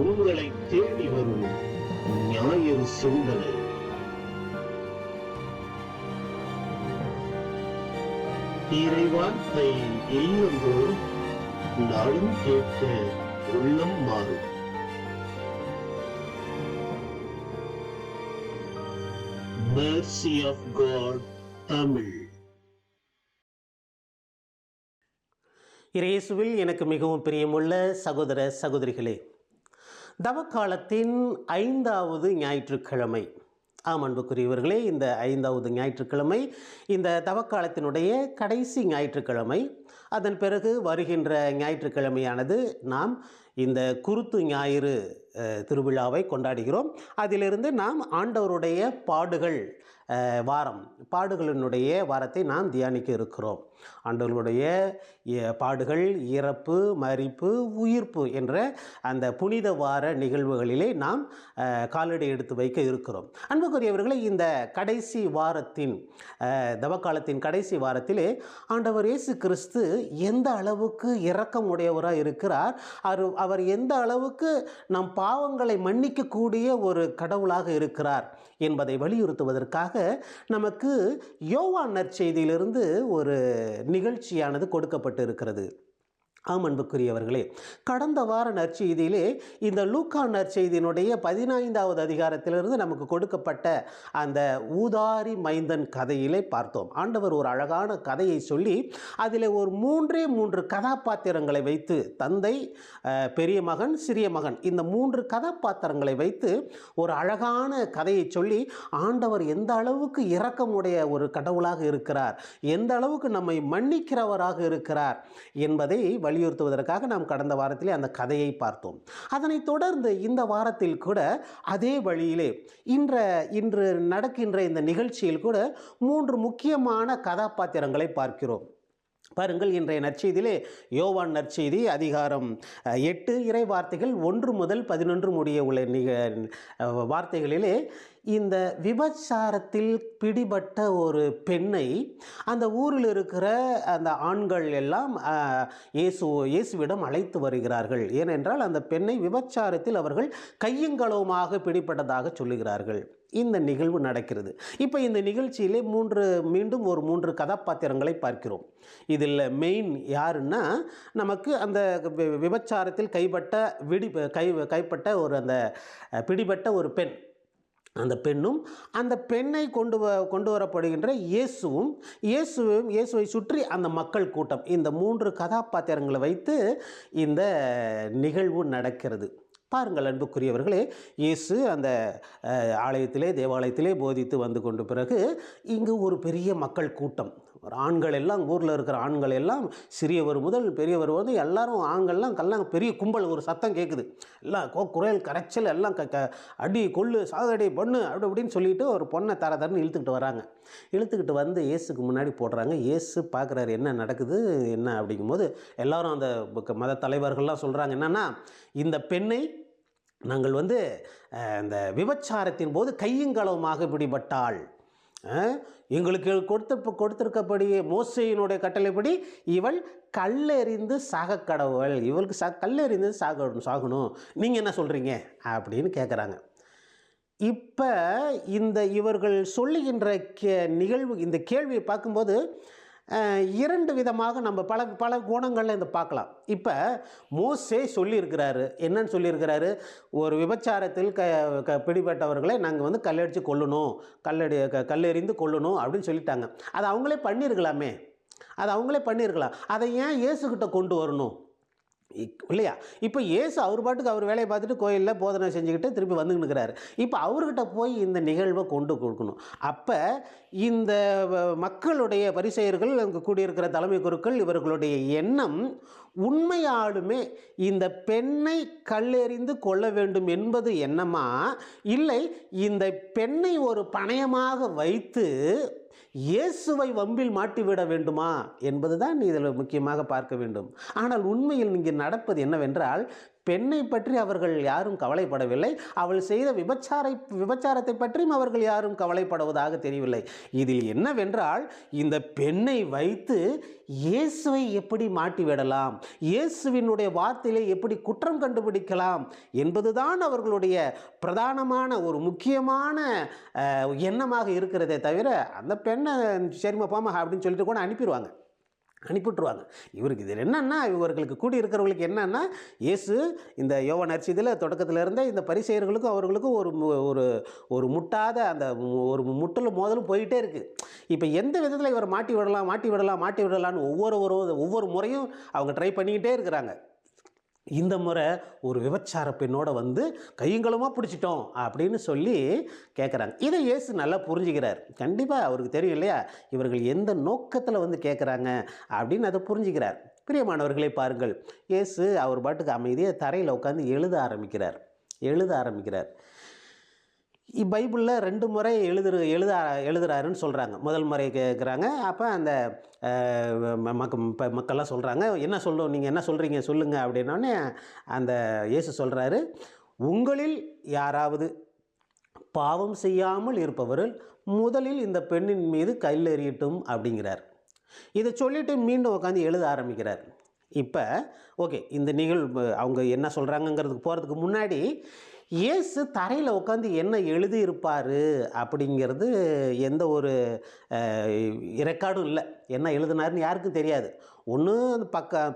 உங்களை தேடி வரும் ஞாயிறு சிந்தனை. இறைவார்த்தை இல்லந்தோறும் நாளும் கேட்க உள்ளம் மாறும். Mercy of God Tamil. இயேசுவில் எனக்கு மிகவும் பிரியமுள்ள சகோதர சகோதரிகளே, தவக்காலத்தின் 5வது ஞாயிற்றுக்கிழமை. அன்புக்குரியவர்களே, இந்த 5வது ஞாயிற்றுக்கிழமை இந்த தவக்காலத்தினுடைய கடைசி ஞாயிற்றுக்கிழமை. அதன் பிறகு வருகின்ற ஞாயிற்றுக்கிழமையானது நாம் இந்த குருத்து ஞாயிறு திருவிழாவை கொண்டாடுகிறோம். அதிலிருந்து நாம் ஆண்டவருடைய பாடுகள் வாரம், பாடுகளினுடைய வாரத்தை நாம் தியானிக்க இருக்கிறோம். ஆண்டவருடைய பாடுகள், இறப்பு, மரிப்பு, உயிர்ப்பு என்ற அந்த புனித வார நிகழ்வுகளிலே நாம் காலடி எடுத்து வைக்க இருக்கிறோம். அன்புக்குரியவர்களே, இந்த கடைசி வாரத்தின் தவக்காலத்தின் கடைசி வாரத்திலே ஆண்டவர் இயேசு கிறிஸ்து எந்த அளவுக்கு இரக்கம் உடையவராக இருக்கிறார், அவர் எந்த அளவுக்கு நம் பாவங்களை மன்னிக்கக்கூடிய ஒரு கடவுளாக இருக்கிறார் என்பதை வலியுறுத்துவதற்காக நமக்கு யோவான் நற்செய்தியிலிருந்து ஒரு நிகழ்ச்சியானது கொடுக்கப்பட்டு இருக்கிறது. அன்புக்குரியவர்களே, கடந்த வார நற்செய்தியிலே இந்த லூக்கா நற்செய்தியினுடைய 15வது அதிகாரத்திலிருந்து நமக்கு கொடுக்கப்பட்ட அந்த ஊதாரி மைந்தன் கதையிலே பார்த்தோம். ஆண்டவர் ஒரு அழகான கதையை சொல்லி அதில் ஒரு 3 கதாபாத்திரங்களை வைத்து, தந்தை, பெரிய மகன், சிறிய மகன், இந்த 3 கதாபாத்திரங்களை வைத்து ஒரு அழகான கதையை சொல்லி ஆண்டவர் எந்த அளவுக்கு இரக்கமுடைய ஒரு கடவுளாக இருக்கிறார், எந்த அளவுக்கு நம்மை மன்னிக்கிறவராக இருக்கிறார் என்பதை வலியுறுத்துவதற்காக நாம் கடந்த வாரத்திலே அந்த கதையை பார்த்தோம். அதனைத் தொடர்ந்து இந்த வாரத்தில் கூட அதே வழியிலே இன்று நடக்கின்ற இந்த நிகழ்ச்சியில் கூட 3 முக்கியமான கதாபாத்திரங்களை பார்க்கிறோம். பாருங்கள், இன்றைய நற்செய்தியிலே யோவான் நற்செய்தி அதிகாரம் 8 இறை வார்த்தைகள் 1 முதல் 11 முடிய உள்ள வார்த்தைகளிலே இந்த விபச்சாரத்தில் பிடிபட்ட ஒரு பெண்ணை அந்த ஊரில் இருக்கிற அந்த ஆண்கள் எல்லாம் இயேசுவிடம் அழைத்து வருகிறார்கள். ஏனென்றால் அந்த பெண்ணை விபச்சாரத்தில் அவர்கள் கையுங்களவுமாக பிடிபட்டதாக சொல்லுகிறார்கள். இந்த நிகழ்வு நடக்கிறது. இப்போ இந்த நிகழ்ச்சியிலே மீண்டும் ஒரு 3 கதாபாத்திரங்களை பார்க்கிறோம். இதில் மெயின் யாருன்னா, நமக்கு அந்த விபச்சாரத்தில் கைப்பட்ட ஒரு அந்த பிடிபட்ட ஒரு பெண், அந்த பெண்ணும் அந்த பெண்ணை கொண்டு வரப்படுகின்ற இயேசுவை சுற்றி அந்த மக்கள் கூட்டம், இந்த 3 கதாபாத்திரங்களை வைத்து இந்த நிகழ்வு நடக்கிறது. பாருங்கள் அன்புக்குரியவர்களே, இயேசு அந்த தேவாலயத்திலே போதித்து வந்து கொண்ட பிறகு இங்கு ஒரு பெரிய மக்கள் கூட்டம், ஆண்கள் எல்லாம், ஊரில் இருக்கிற ஆண்கள் எல்லாம், சிறியவர் முதல் பெரியவர் வந்து எல்லாரும் ஆண்கள்லாம் பெரிய கும்பல், ஒரு சத்தம் கேட்குது. எல்லாம் குரல் கரைச்சல், எல்லாம் அடி கொள்ளு சாகடி பொண்ணு அப்படின்னு சொல்லிட்டு ஒரு பொண்ணை தரன்னு இழுத்துக்கிட்டு வராங்க. இழுத்துக்கிட்டு வந்து இயேசுக்கு முன்னாடி போடுறாங்க. இயேசு பார்க்குறாரு என்ன நடக்குது என்ன அப்படிங்கும்போது எல்லாரும் அந்த மத தலைவர்கள்லாம் சொல்கிறாங்க என்னன்னா, இந்த பெண்ணை நாங்கள் வந்து அந்த விபச்சாரத்தின் போது கையுங்களவுமாக பிடிபட்டாள், எங்களுக்கு கொடுத்திருக்கப்படி மோசேயினுடைய கட்டளைப்படி இவள் கல்லெறிந்து சாக கடவுள், இவளுக்கு கல்லெறிந்து சாகணும், நீங்கள் என்ன சொல்கிறீங்க அப்படின்னு கேட்குறாங்க. இப்போ இவர்கள் சொல்லுகின்ற நிகழ்வு, இந்த கேள்வியை பார்க்கும்போது 2 விதமாக நம்ம பல கோணங்களில் இந்த பார்க்கலாம். இப்போ மோசே சொல்லியிருக்கிறாரு, என்னன்னு சொல்லியிருக்கிறாரு, ஒரு விபச்சாரத்தில் பிடிபட்டவர்களை நாங்கள் வந்து கல்லடித்து கொல்லணும், கல்லெறிந்து கொல்லணும் அப்படின்னு சொல்லிட்டாங்க. அதை அவங்களே பண்ணியிருக்கலாம். அதை ஏன் இயேசுக்கிட்ட கொண்டு வரணும் இல்லையா? இப்போ இயேசு அவர் பாட்டுக்கு அவர் வேலையை பார்த்துட்டு கோயிலில் போதனை செஞ்சுக்கிட்டு திருப்பி வந்துக்கிட்டுக்கிறாரு. இப்போ அவர்கிட்ட போய் இந்த நிகழ்வை கொண்டு கொடுக்கணும். அப்போ இந்த மக்களுடைய பரிசேயர்கள், அங்கே கூடியிருக்கிற தலைமை குருக்கள், இவர்களுடைய எண்ணம் உண்மையாலுமே இந்த பெண்ணை கல்லெறிந்து கொள்ள வேண்டும் என்பது எண்ணமா, இல்லை இந்த பெண்ணை ஒரு பணயமாக வைத்து இயேசுவை வம்பில் மாட்டிவிட வேண்டுமா என்பதுதான் இதில் முக்கியமாக பார்க்க வேண்டும். ஆனால் உண்மையில் இங்கே நடப்பது என்னவென்றால், பெண்ணை பற்றி அவர்கள் யாரும் கவலைப்படவில்லை. அவள் செய்த விபச்சாரத்தை பற்றியும் அவர்கள் யாரும் கவலைப்படுவதாக தெரியவில்லை. இதில் என்னவென்றால், இந்த பெண்ணை வைத்து இயேசுவை எப்படி மாட்டிவிடலாம், இயேசுவினுடைய வார்த்தையிலே எப்படி குற்றம் கண்டுபிடிக்கலாம் என்பதுதான் அவர்களுடைய பிரதானமான ஒரு முக்கியமான எண்ணமாக இருக்கிறதே தவிர, அந்த பெண்ணை சரிம்மா போமா அப்படின்னு சொல்லிட்டு கூட அனுப்பிவிட்டுருவாங்க. இவருக்கு இதில் என்னன்னா, இவர்களுக்கு கூடி இருக்கிறவர்களுக்கு என்னன்னா, இயேசு இந்த யோவான் நற்செய்தியில் தொடக்கத்தில் இருந்தே இந்த பரிசேயர்களுக்கும் அவர்களுக்கும் ஒரு முட்டாத அந்த ஒரு முட்டலும் மோதலும் போயிட்டே இருக்குது. இப்போ எந்த விதத்தில் இவரை மாட்டி விடலான்னு ஒவ்வொரு முறையும் அவங்க ட்ரை பண்ணிக்கிட்டே இருக்கிறாங்க. இந்த முறை ஒரு விபச்சார பெண்ணோட வந்து கையங்களமாக பிடிச்சிட்டோம் அப்படின்னு சொல்லி கேட்குறாங்க. இதை இயேசு நல்லா புரிஞ்சுக்கிறார். கண்டிப்பாக அவருக்கு தெரியும் இல்லையா, இவர்கள் எந்த நோக்கத்தில் வந்து கேட்குறாங்க அப்படின்னு அதை புரிஞ்சுக்கிறார். பிரியமானவர்களே பாருங்கள், இயேசு அவர் பாட்டுக்கு அமைதியாக தரையில் உட்காந்து எழுத ஆரம்பிக்கிறார். பைபிளில் 2 முறை எழுதுறாருன்னு சொல்கிறாங்க. முதல் முறை கேட்குறாங்க. அப்போ அந்த மக்கள்லாம் சொல்கிறாங்க, நீங்கள் என்ன சொல்கிறீங்க சொல்லுங்கள் அப்படின்னோடனே அந்த இயேசு சொல்கிறாரு, உங்களில் யாராவது பாவம் செய்யாமல் இருப்பவர்கள் முதலில் இந்த பெண்ணின் மீது கல் எறியட்டும் அப்படிங்கிறார். இதை சொல்லிவிட்டு மீண்டும் உட்காந்து எழுத ஆரம்பிக்கிறார். இப்போ ஓகே, இந்த நிகழ்வு அவங்க என்ன சொல்கிறாங்கங்கிறதுக்கு போகிறதுக்கு முன்னாடி இயேசு தரையில் உட்காந்து என்ன எழுதியிருப்பார் அப்படிங்கிறது எந்த ஒரு ரெக்கார்டும் இல்லை. என்ன எழுதினாருன்னு யாருக்கும் தெரியாது. ஒன்று அந்த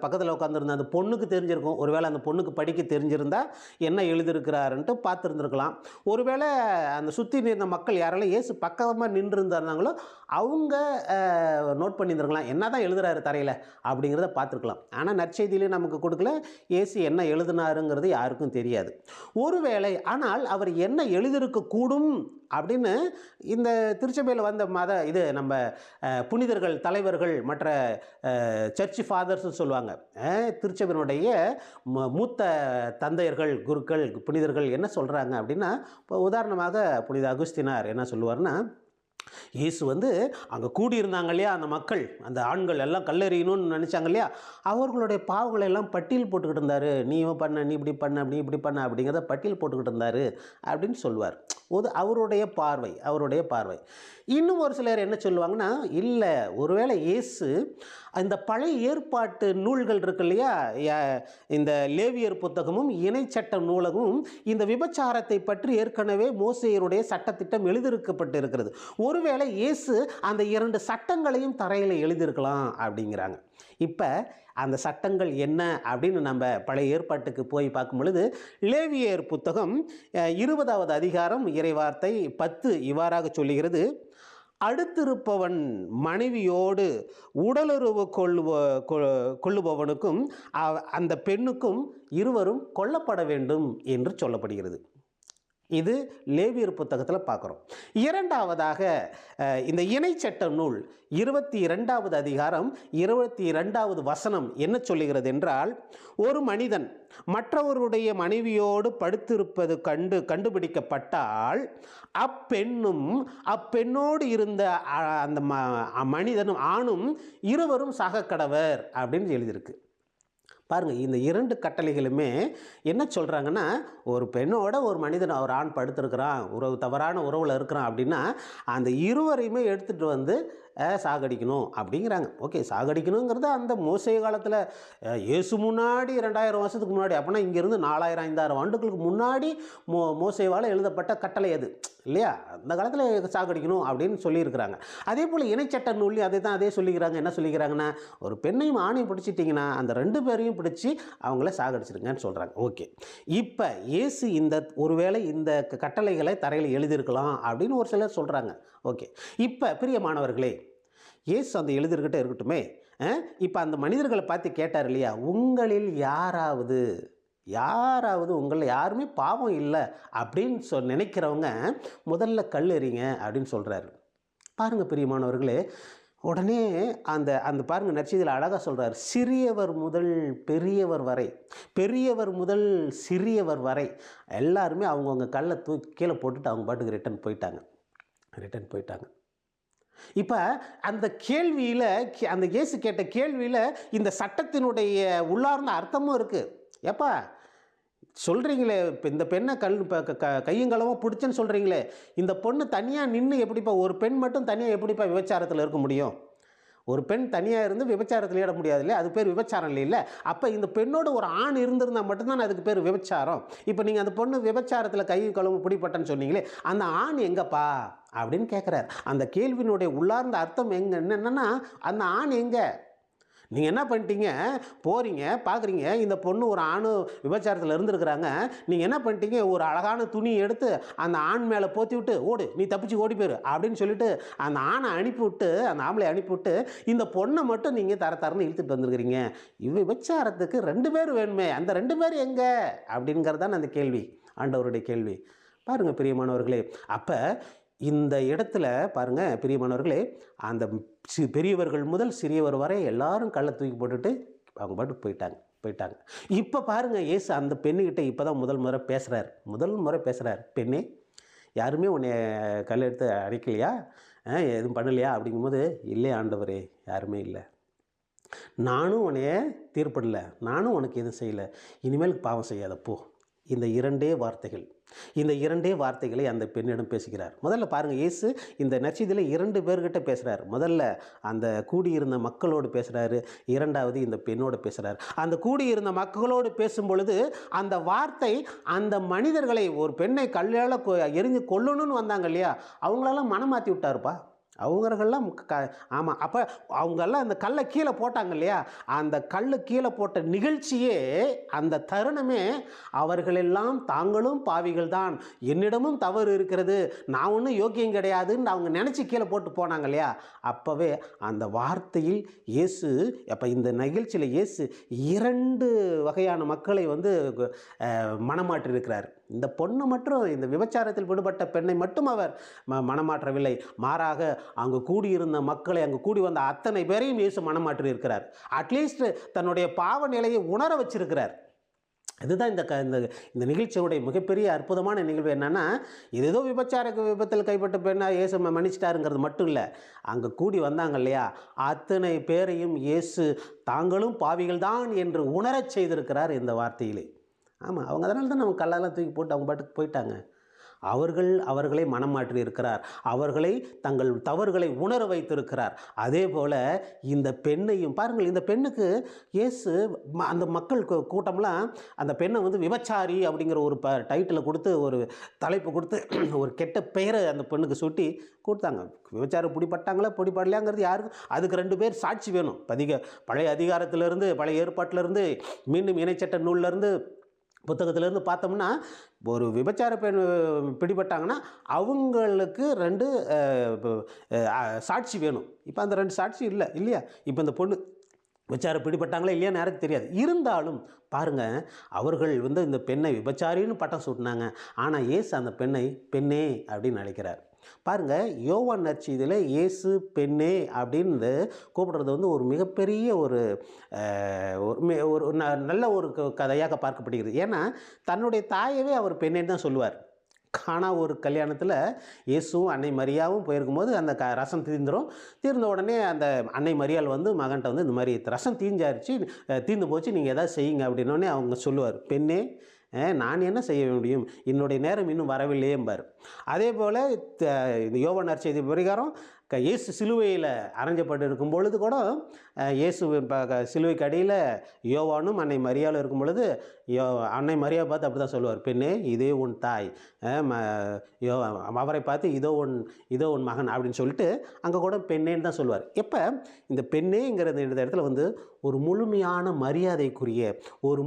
பக்கத்தில் உட்காந்துருந்த அந்த பொண்ணுக்கு தெரிஞ்சிருக்கும். ஒருவேளை அந்த பொண்ணுக்கு படிக்க தெரிஞ்சிருந்தால் என்ன எழுதியிருக்கிறாருன்ட்டு பார்த்துருந்துருக்கலாம். ஒருவேளை அந்த சுற்றி இருந்த மக்கள் யாரெல்லாம் இயேசு பக்கமாக நின்றுருந்தாங்களோ அவங்க நோட் பண்ணியிருந்துருக்கலாம், என்ன தான் எழுதுறாரு தரையில் அப்படிங்கிறத பார்த்துருக்கலாம். ஆனால் நற்செய்தியிலே நமக்கு கொடுக்கல, இயேசு என்ன எழுதினாருங்கிறது யாருக்கும் தெரியாது. ஒருவேளை ஆனால் அவர் என்ன எழுதியிருக்கக்கூடும் அப்படின்னு இந்த திருச்சபையில் வந்த இது நம்ம புனிதர்கள், தலைவர்கள், மற்ற சர்ச் ஃபாதர்ஸ்னு சொல்லுவாங்க, திருச்சபையினுடைய மூத்த தந்தையர்கள், குருக்கள், புனிதர்கள் என்ன சொல்கிறாங்க அப்படின்னா, இப்போ உதாரணமாக புனித அகுஸ்தினார் என்ன சொல்லுவார்னா, இயேசு வந்து அங்கே கூடியிருந்தாங்க இல்லையா அந்த மக்கள், அந்த ஆண்கள் எல்லாம் கல்லெறியணும்னு நினச்சாங்க இல்லையா, அவர்களுடைய பாவங்களை எல்லாம் பட்டியல் போட்டுக்கிட்டு இருந்தார். நீ பண்ண, நீ இப்படி பண்ண அப்படிங்கிறத பட்டியல் போட்டுக்கிட்டு இருந்தார் அப்படின்னு சொல்லுவார். அவருடைய பார்வை. இன்னும் ஒரு சிலர் என்ன சொல்லுவாங்கன்னா, இல்லை, ஒருவேளை இயேசு இந்த பழைய ஏற்பாட்டு நூல்கள் இருக்கு இல்லையா, இந்த லேவியர் புத்தகமும் இணைச்சட்ட நூலகமும் இந்த விபச்சாரத்தை பற்றி ஏற்கனவே மோசேயருடைய சட்டத்திட்டம் எழுதியிருக்கப்பட்டு இருக்கிறது. ஒருவேளை இயேசு அந்த 2 சட்டங்களையும் தரையில் எழுதியிருக்கலாம் அப்படிங்கிறாங்க. இப்போ அந்த சட்டங்கள் என்ன அப்படின்னு நம்ம பழைய ஏற்பாட்டுக்கு போய் பார்க்கும் பொழுது, லேவியர் புத்தகம் 20வது அதிகாரம் இறைவார்த்தை 10 இவ்வாறாக சொல்லுகிறது, அடுத்திருப்பவன் மனைவியோடு உடலுறவு கொள்ளுபவனுக்கும் அந்த பெண்ணுக்கும் இருவரும் கொல்லப்பட வேண்டும் என்று சொல்லப்படுகிறது. இது லேவியர் புத்தகத்தில் பார்க்குறோம். இரண்டாவதாக இந்த இணைச்சட்ட நூல் 22வது அதிகாரம் 22வது வசனம் என்ன சொல்லுகிறது என்றால், ஒரு மனிதன் மற்றவருடைய மனைவியோடு படுத்திருப்பது கண்டுபிடிக்கப்பட்டால் அப்பெண்ணோடு இருந்த அந்த மனிதனும் ஆணும் இருவரும் சாகக்கடவர் அப்படின்னு எழுதியிருக்கு. பாருங்கள், இந்த 2 கட்டளைகளுமே என்ன சொல்கிறாங்கன்னா, ஒரு பெண்ணோட ஒரு மனிதன், ஒரு ஆண் படுத்திருக்கிறான், தவறான உறவில் இருக்கிறான் அப்படின்னா அந்த இருவரையுமே எடுத்துகிட்டு வந்து சாகடிக்கணும் அப்படிங்கிறாங்க. ஓகே, சாகடிக்கணுங்கிறது அந்த மோசே காலத்தில் இயேசு முன்னாடி 2000 வருஷத்துக்கு முன்னாடி, அப்படின்னா இங்கேருந்து 4000-5000 ஆண்டுகளுக்கு முன்னாடி மோசேவால் எழுதப்பட்ட கட்டளை அது இல்லையா. அந்த காலத்தில் சாகடிக்கணும் அப்படின்னு சொல்லியிருக்கிறாங்க. அதே போல் இணைச்சட்ட நூல்லையும் அதே சொல்லிக்கிறாங்க. என்ன சொல்லிக்கிறாங்கன்னா, ஒரு பெண்ணையும் ஆணையும் பிடிச்சிட்டிங்கன்னா அந்த 2 பேரையும் பிடிச்சி அவங்கள சாகடிச்சிருங்கன்னு சொல்கிறாங்க. ஓகே, இப்போ இயேசு ஒருவேளை இந்த கட்டளைகளை தரையில் எழுதியிருக்கலாம் அப்படின்னு ஒரு சிலர் சொல்கிறாங்க. ஓகே, இப்போ பிரியமானவர்களே, இயேசு அந்த எழுதிருக்கிட்டே இருக்கட்டுமே. இப்போ அந்த மனிதர்களை பார்த்து கேட்டார் இல்லையா, உங்களில் யாராவது உங்களில் யாருமே பாவம் இல்லை அப்படின்னு நினைக்கிறவங்க முதல்ல கல் எறிங்க அப்படின்னு சொல்கிறாரு. பாருங்கள் பிரியமானவர்களே, உடனே அந்த பாருங்கள் நற்செய்தியில் அழகாக சொல்கிறார், சிறியவர் முதல் பெரியவர் முதல் சிறியவர் வரை எல்லாருமே அவங்கவுங்க கல்லை தூக்கி கீழே போட்டுட்டு அவங்க பாட்டுக்கு ரிட்டன் போயிட்டாங்க. இப்போ அந்த கேள்வியில், அந்த இயேசு கேட்ட கேள்வியில் இந்த சட்டத்தினுடைய உள்ளார்ந்த அர்த்தமும் இருக்குது. எப்பா, சொல்கிறீங்களே, இப்போ இந்த பெண்ணை கையும் களவாக பிடிச்சேன்னு சொல்கிறீங்களே, இந்த பொண்ணு தனியாக நின்று எப்படிப்பா, ஒரு பெண் மட்டும் தனியாக எப்படிப்பா விபச்சாரத்தில் இருக்க முடியும்? ஒரு பெண் தனியாக இருந்து விபச்சாரத்தில் ஈட முடியாது இல்லையா? அது பேர் விபச்சாரம் இல்லை. அப்போ இந்த பெண்ணோட ஒரு ஆண் இருந்திருந்தால் மட்டும்தான் அதுக்கு பேர் விபச்சாரம். இப்போ நீங்கள் அந்த பொண்ணு விபச்சாரத்தில் கை கழுவு பிடிப்பட்டன்னு சொன்னீங்களே, அந்த ஆண் எங்கப்பா அப்படின்னு கேட்குறாரு. அந்த கேள்வியினுடைய உள்ளார்ந்த அர்த்தம் என்னென்னா, அந்த ஆண் எங்கே? நீங்கள் என்ன பண்ணிட்டீங்க, போகிறீங்க பார்க்குறீங்க, இந்த பொண்ணு ஒரு ஆண் விபச்சாரத்தில் இருந்துருக்குறாங்க. நீங்கள் என்ன பண்ணிட்டீங்க, ஒரு அழகான துணி எடுத்து அந்த ஆண் மேலே போற்றி விட்டு, ஓடு நீ தப்பிச்சு ஓடி போயிரு அப்படின்னு சொல்லிட்டு அந்த ஆணை அனுப்பிவிட்டு, அந்த ஆம்பளை அனுப்பிவிட்டு, இந்த பொண்ணை மட்டும் நீங்கள் தரன்னு இழுத்துட்டு வந்துருக்கிறீங்க. விபச்சாரத்துக்கு 2 பேர் வேணுமே, அந்த 2 பேர் எங்கே அப்படிங்கிறது தான் அந்த கேள்வி, ஆண்டவருடைய கேள்வி. பாருங்கள் பிரியமானவர்களே, அப்போ இந்த இடத்துல பாருங்கள் பிரியமானவர்களே, அந்த பெரியவர்கள் முதல் சிறியவர் வரை எல்லாரும் கல்லை தூக்கி போட்டுட்டு அவங்க பாட்டுக்கு போயிட்டாங்க. இப்போ பாருங்கள், இயேசு அந்த பெண்ணுக்கிட்ட இப்போ தான் முதல் முறை பேசுகிறார். பெண்ணே, யாருமே உன்னை கல் எடுத்து அடிக்கலையா, எதுவும் பண்ணலையா அப்படிங்கும்போது, இல்லை ஆண்டவரே, யாருமே இல்லை. நானும் உன்னைய தீர்ப்பிடலை, நானும் உனக்கு எதுவும் செய்யலை, இனிமேல் பாவம் செய்யாத போ. இந்த இரண்டே வார்த்தைகளை அந்த பெண்ணிடம் பேசுகிறார். முதல்ல பாருங்கள், இயேசு இந்த நற்செய்தியில் 2 பேர்கிட்ட பேசுகிறார். முதல்ல அந்த கூடியிருந்த மக்களோடு பேசுகிறாரு, இரண்டாவது இந்த பெண்ணோடு பேசுகிறார். அந்த கூடியிருந்த மக்களோடு பேசும் பொழுது அந்த வார்த்தை அந்த மனிதர்களை, ஒரு பெண்ணை கல்லால் எரிஞ்சு கொல்லணும்னு வந்தாங்க இல்லையா, அவங்களெல்லாம் மனம் மாற்றி விட்டாருப்பா. அவங்கெல்லாம் ஆமாம், அப்போ அவங்கெல்லாம் அந்த கல்லை கீழே போட்டாங்க இல்லையா, அந்த கல்லை கீழே போட்ட நிகழ்ச்சியே, அந்த தருணமே, அவர்களெல்லாம் தாங்களும் பாவிகள் தான், என்னிடமும் தவறு இருக்கிறது, நான் ஒன்றும் யோக்கியம் கிடையாதுன்னு அவங்க நினச்சி கீழே போட்டு போனாங்க இல்லையா. அப்போவே அந்த வார்த்தையில் இயேசு, அப்போ இந்த நிகழ்ச்சியில் இயேசு 2 வகையான மக்களை மனமாற்றிருக்கிறார். இந்த பொண்ணை மட்டும், இந்த விபச்சாரத்தில் விடுபட்ட பெண்ணை மட்டும் அவர் மனமாற்றவில்லை, மாறாக அங்கு கூடியிருந்த மக்களை, அங்கு கூடி வந்த அத்தனை பேரையும் இயேசு மனமாற்றி இருக்கிறார். அட்லீஸ்ட் தன்னுடைய பாவ நிலையை உணர வச்சிருக்கிறார். இதுதான் இந்த நிகழ்ச்சியுடைய மிகப்பெரிய அற்புதமான நிகழ்வு. என்னென்னா, இது ஏதோ விபத்தில் கைப்பட்ட பெண்ணாக இயேசு மன்னிச்சிட்டாருங்கிறது மட்டும் இல்லை, அங்கே கூடி வந்தாங்க இல்லையா, அத்தனை பேரையும் இயேசு தாங்களும் பாவிகள் தான் என்று உணரச் செய்திருக்கிறார் இந்த வார்த்தையிலே. ஆமாம், அவங்க அதனால தான் அவங்க கல்லெல்லாம் தூக்கி போட்டு அவங்க பாட்டுக்கு போயிட்டாங்க. அவர்களை மனம் மாற்றி இருக்கிறார், அவர்களை தங்கள் தவறுகளை உணர வைத்திருக்கிறார். அதே போல் இந்த பெண்ணையும் பாருங்கள், இந்த பெண்ணுக்கு இயேசு அந்த மக்கள் கூட்டம்லாம் அந்த பெண்ணை விபச்சாரி அப்படிங்கிற ஒரு டைட்டிலை கொடுத்து, ஒரு தலைப்பு கொடுத்து, ஒரு கெட்ட பெயரை அந்த பெண்ணுக்கு சுட்டி கொடுத்தாங்க. விபச்சாரம் பிடிப்பட்டாங்களா பிடிப்படலையாங்கிறது யாருக்கும், அதுக்கு 2 பேர் சாட்சி வேணும். பழைய அதிகாரத்திலிருந்து, பழைய ஏற்பாட்டிலிருந்து, மீண்டும் இணைச்சட்ட நூல்லேருந்து, புத்தகத்திலேருந்து பார்த்தோம்னா, ஒரு விபச்சார பெண் பிடிபட்டாங்கன்னா அவங்களுக்கு 2 சாட்சி வேணும். இப்போ அந்த 2 சாட்சி இல்லையா. இப்போ இந்த பொண்ணு விபச்சாரம் பிடிபட்டாங்களா இல்லையான்னு யாருக்கு தெரியாது. இருந்தாலும் பாருங்கள், அவர்கள் இந்த பெண்ணை விபச்சாரின்னு பட்டம் சூட்டினாங்க. ஆனால் இயேசு அந்த பெண்ணை பெண்ணே அப்படின்னு அழைக்கிறார். பாருங்கள், யோவான் நற்செய்தியில் இயேசு பெண்ணே அப்படின்னு கூப்பிடுறது ஒரு மிகப்பெரிய ஒரு நல்ல ஒரு கதையாக பார்க்கப்படுகிறது. ஏன்னா தன்னுடைய தாயவே அவர் பெண்ணேன்னு தான் சொல்லுவார். கானா ஒரு கல்யாணத்தில் இயேசுவும் அன்னை மரியாவும் போயிருக்கும்போது அந்த ரசம் தீர்ந்த உடனே அந்த அன்னை மரியாள் மகன்கிட்ட இந்த மாதிரி ரசம் தீர்ந்து போச்சு, நீங்கள் எதாவது செய்யுங்க அப்படின்னோடனே அவங்க சொல்லுவார், பெண்ணே நான் என்ன செய்ய முடியும், என்னுடைய நேரம் இன்னும் வரவில்லையேம்பார். அதே போல் இந்த யோவான் நற்செய்தி பிரகாரம் இயேசு சிலுவையில் அரைஞ்சப்பட்டு இருக்கும் பொழுது கூட, இயேசு சிலுவைக்கு அடியில் யோவானும் அன்னை மரியாளும் இருக்கும் பொழுது அன்னை மரியா பார்த்து அப்படி தான் சொல்லுவார், பெண்ணே இதே உன் தாய், அவரை பார்த்து இதோ உன் மகன் அப்படின்னு சொல்லிட்டு அங்கே கூட பெண்ணேன்னு தான் சொல்லுவார். எப்போ இந்த பெண்ணேங்கிற இந்த இடத்துல ஒரு முழுமையான மரியாதைக்குரிய, ஒரு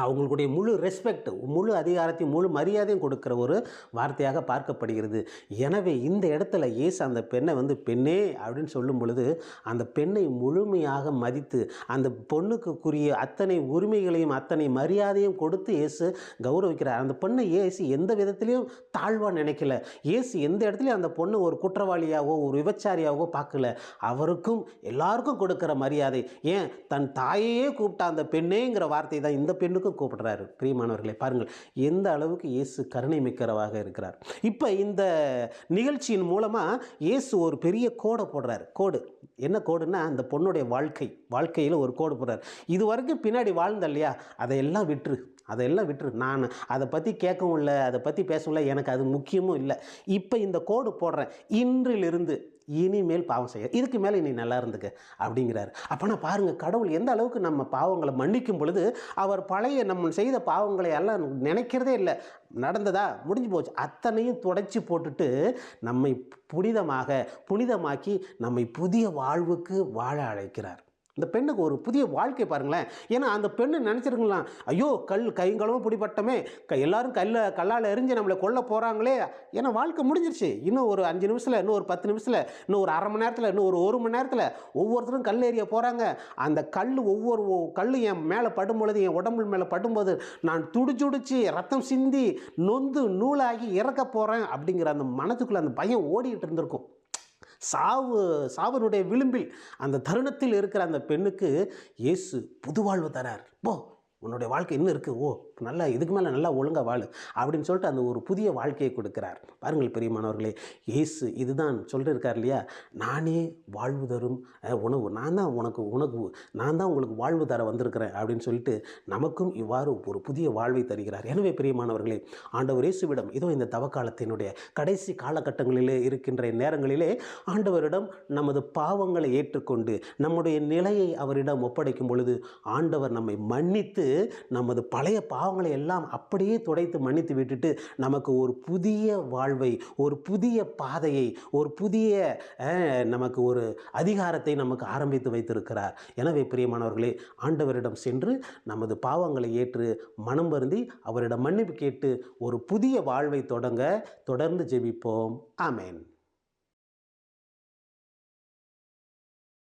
அவங்களுடைய முழு ரெஸ்பெக்ட், முழு அதிகாரத்தையும் முழு மரியாதையும் கொடுக்குற ஒரு வார்த்தையாக பார்க்கப்படுகிறது. எனவே இந்த இடத்துல இயேசு அந்த பெண்ணை பெண்ணே அப்படின்னு சொல்லும் பொழுது அந்த பெண்ணை முழுமையாக மதித்து அந்த பொண்ணுக்குரிய அத்தனை உரிமைகளையும் அத்தனை மரியாதையும் கொடுத்து இயேசு கௌரவிக்கிறார். அந்த பெண்ணை இயேசு எந்த விதத்துலையும் தாழ்வாக நினைக்கல. இயேசு எந்த இடத்துலையும் அந்த பொண்ணு ஒரு குற்றவாளியாகவோ ஒரு விபச்சாரியாகவோ பார்க்கல. அவருக்கும் எல்லாருக்கும் கொடுக்குற மரியாதை, ஏன் தன் தாயையே கூப்பிட்ட அந்த பெண்ணேங்கிற வார்த்தை தான் இந்த பெண்ணு கூப்பிடுறாரு. பிரியமானவர்களை பாருங்கள், எந்த அளவுக்கு இயேசு கருணை மிக்கவராக இருக்கிறார். இப்போ இந்த நிகழ்ச்சியின் மூலமா இயேசு ஒரு பெரிய கோடை போடுறாரு. என்ன கோடுன்னா, அந்த பொண்ணுடைய வாழ்க்கையில் ஒரு கோடு போடுறார். இது வரைக்கும் பின்னாடி வாழ்ந்த இல்லையா, அதையெல்லாம் விட்டுரு, அதெல்லாம் விட்டுரு. நான் அதை பற்றி கேட்கவும் இல்லை, அதை பற்றி பேசவும் இல்லை, எனக்கு அது முக்கியமும் இல்லை. இப்போ இந்த கோடு போடுறேன், இன்றிலிருந்து இனிமேல் பாவம் செய்ய, இதுக்கு மேலே நீ நல்லா இருந்துக்க அப்படிங்கிறாரு. அப்போனா பாருங்கள், கடவுள் எந்த அளவுக்கு நம்ம பாவங்களை மன்னிக்கும் பொழுது அவர் பழைய நம்ம செய்த பாவங்களை எல்லாம் நினைக்கிறதே இல்லை. நடந்ததா முடிஞ்சு போச்சு, அத்தனையும் துடைச்சி போட்டுட்டு நம்மை புனிதமாக்கி நம்மை புதிய வாழ்வுக்கு வாழ அழைக்கிறார். இந்த பெண்ணுக்கு ஒரு புதிய வாழ்க்கை பாருங்களேன். ஏன்னா அந்த பெண்ணு நினச்சிருக்கலாம், ஐயோ கைங்களும் பிடிபட்டமே, எல்லாரும் கல்லால் எரிஞ்சு நம்மளை கொல்ல போகிறாங்களே. ஏன்னா வாழ்க்கை முடிஞ்சிருச்சு. இன்னும் ஒரு 5 நிமிஷத்தில், இன்னும் ஒரு 10 நிமிஷத்தில், இன்னும் ஒரு அரை மணி நேரத்தில், இன்னும் ஒரு 1 மணி நேரத்தில் ஒவ்வொருத்தரும் கல் ஏறிய போகிறாங்க. அந்த ஒவ்வொரு கல் என் மேலே படும்பொழுது, என் உடம்பு மேலே படும்போது நான் துடிச்சு ரத்தம் சிந்தி நொந்து நூலாகி இறக்க போகிறேன் அப்படிங்கிற அந்த மனத்துக்குள்ளே அந்த பயம் ஓடிக்கிட்டு இருந்திருக்கும். சாவனுடைய விளிம்பில் அந்த தருணத்தில் இருக்கிற அந்த பெண்ணுக்கு இயேசு புது வாழ்வு தரார். உன்னுடைய வாழ்க்கை இன்னும் இருக்குது, நல்லா இதுக்கு மேலே நல்லா ஒழுங்காக வாழு அப்படின்னு சொல்லிட்டு அந்த ஒரு புதிய வாழ்க்கையை கொடுக்கிறார். பாருங்கள் பிரியமானவர்களே, இயேசு இதுதான் சொல்லியிருக்கார் இல்லையா, நானே வாழ்வு தரும் உணவு, நான் தான் உங்களுக்கு வாழ்வு தர வந்திருக்கிறேன் அப்படின்னு சொல்லிட்டு நமக்கும் இவ்வாறு ஒரு புதிய வாழ்வை தருகிறார். எனவே பிரியமானவர்களே, ஆண்டவர் இயேசுவிடம் இதோ இந்த தவக்காலத்தினுடைய கடைசி காலகட்டங்களிலே இருக்கின்ற நேரங்களிலே ஆண்டவரிடம் நமது பாவங்களை ஏற்றுக்கொண்டு நம்முடைய நிலையை அவரிடம் ஒப்படைக்கும் பொழுது ஆண்டவர் நம்மை மன்னித்து நமது பழைய பாவங்களை எல்லாம் அப்படியே துடைத்து மன்னித்து விட்டுட்டு நமக்கு ஒரு புதிய வாழ்வை, ஒரு புதிய பாதையை, ஒரு புதிய நமக்கு ஒரு அதிகாரத்தை நமக்கு ஆரம்பித்து வைத்திருக்கிறார். எனவே பிரியமானவர்களே, ஆண்டவரிடம் சென்று நமது பாவங்களை ஏற்று மனம் வருந்தி அவரிடம் மன்னிப்பு கேட்டு ஒரு புதிய வாழ்வை தொடர்ந்து ஜெபிப்போம். ஆமென்.